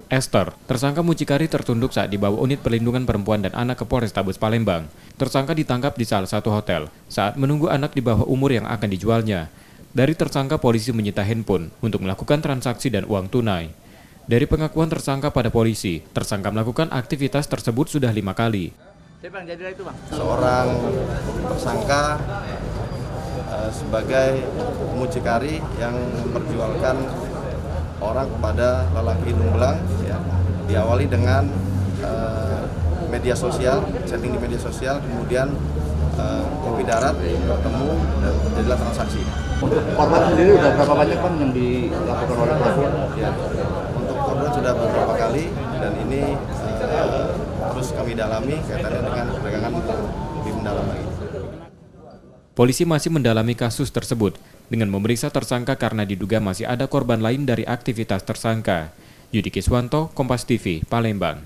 Esther, tersangka mucikari tertunduk saat dibawa unit perlindungan perempuan dan anak ke Polrestabes Palembang. Tersangka ditangkap di salah satu hotel saat menunggu anak di bawah umur yang akan dijualnya. Dari tersangka, polisi menyita handphone untuk melakukan transaksi dan uang tunai. Dari pengakuan tersangka pada polisi, tersangka melakukan aktivitas tersebut sudah 5 kali. Seorang tersangka sebagai mucikari yang memperjualkan orang kepada lelaki hidung belang, ya, diawali dengan media sosial, setting di media sosial, kemudian kopi darat, bertemu dan terjadilah transaksi. Untuk korban sendiri sudah berapa banyak Bang yang dilakukan oleh pelaku? Ya, untuk korban sudah beberapa kali dan ini terus kami dalami kaitannya dengan perdagangan lebih mendalam lagi. Polisi masih mendalami kasus tersebut dengan memeriksa tersangka karena diduga masih ada korban lain dari aktivitas tersangka. Yudi Kiswanto, Kompas TV, Palembang.